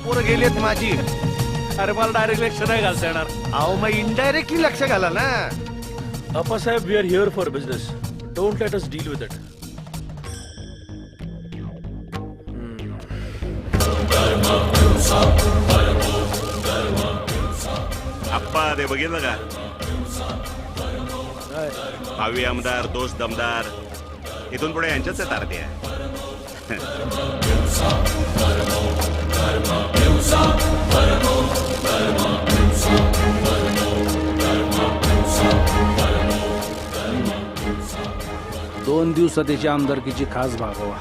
पोरं गेलेत माझी. अरे मला डायरेक्ट लक्ष नाही घालता येणार. अहो मग इनडायरेक्टली लक्ष घाला ना. Appasaheb, we are here for business. Don't let us deal with it. Appa ते बघितलं का? भावी आमदार, दोस्त दमदार, इथून पुढे यांच्याच आहेत आरती. दोन दिवसात त्याची आमदारकीची खास भागवा.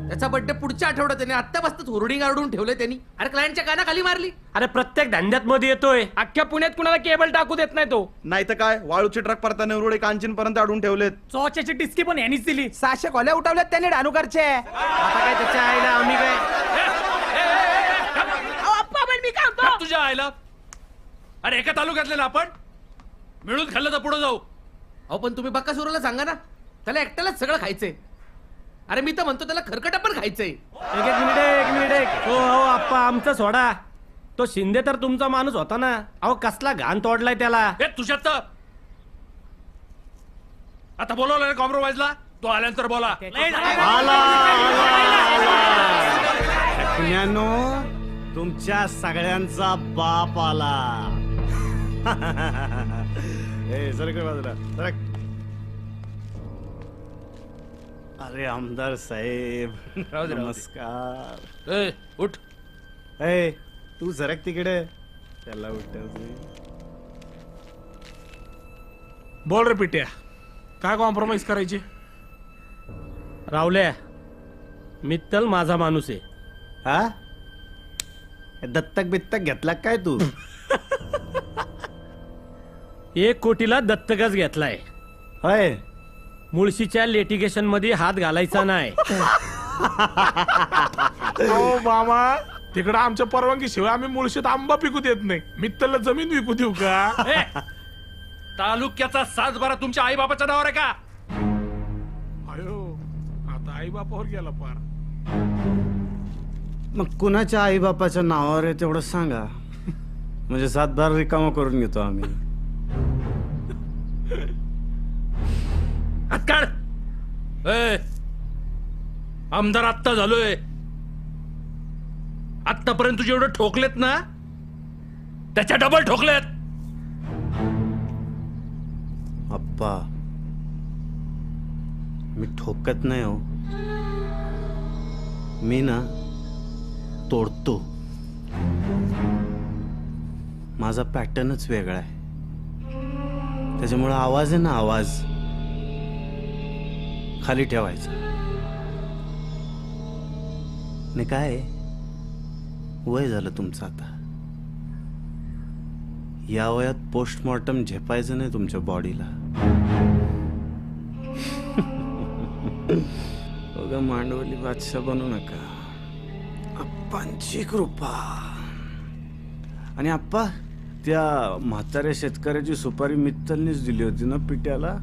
त्याचा बड्डे पुढच्या आठवड्यात त्याने आत्तापासूनच होर्डिंग आरडून ठेवले त्यांनी. अरे क्लायंटच्या कानाखाली मारली. अरे प्रत्येक धंद्यात मध्ये येतोय. अख्ख्या पुण्यात कुणाला केबल टाकू देत नाही तो. नाही तर काय, वाळूचे ट्रक परता रोड कांचन पर्यंत अडून ठेवलेत. चौच्याची टिचकी पण यांनीच दिली. 600 गोल्या उठवल्यात त्याने डाणूकरचे. आता काय त्याच्या आईला आम्ही काय मी काय म्हणतो? तुझ्या आईला. अरे एका तालुक्यातले ना आपण, मिळून खाल्लं तर पुढे जाऊ. अहो पण तुम्ही बक्कासुराला सांगा ना, त्याला एकट्यालाच सगळं खायचंय. अरे मी तर म्हणतो त्याला खरकट पण खायचंय. एक मिनिट. हो आप्पा, आमचं सोडा. तो शिंदे तर तुमचा माणूस होता ना. अहो कसला घाण तोडलाय त्याला. तुझ्यात आता बोलवलं कॉम्प्रोमाइजला. तो आल्यानंतर बोला. पुण्यानो, तुमच्या सगळ्यांचा बाप आला. सरक बाजूला सरक. अरे आमदार साहेब, नमस्कार. उठ. ए तू सरक तिकडे. त्याला उठवते. बोल रे पिट्या, काय कॉम्प्रोमाइज करायची? रावल्या, मित्तल माझा माणूस आहे. हा, दत्तक बित्तक घेतला काय तू? 1 कोटीला दत्तकच घेतलाय. होय. मुळशीच्या लिटिगेशन मध्ये हात घालायचा नाही. ओ मामा, तिकडे आमच्या परवानगी शिवाय आम्ही मुळशीत आंबा पिकू देत नाही. मित्तलला जमीन विकू देऊ का? तालुक्याचा 7-12 तुमच्या आई बापाच्या नावावर आहे का? अयो, आता आई बापावर गेला पार. मग कुणाच्या आई बापाच्या नावावर आहे तेवढं सांगा, म्हणजे 7-12 रिकामा करून घेतो आम्ही. काढ. आमदार आत्ता झालोय. आत्तापर्यंत जेवढं ठोकलेत ना, त्याच्या डबल ठोकलेत. अप्पा, मी ठोकत नाही हो. मी ना तोडतो. माझा पॅटर्नच वेगळा आहे. त्याच्यामुळे आवाज आहे ना, आवाज खाली ठेवायचा. नाही काय, वय झालं तुमचं आता. या वयात पोस्टमॉर्टम झेपायचं नाही तुमच्या बॉडीला. बघा, मांडवली बादशाह बनू नका. आप्पांची कृपा. आणि आप्पा, त्या म्हाताऱ्या शेतकऱ्याची सुपारी मित्तलनीच दिली होती ना पिट्याला.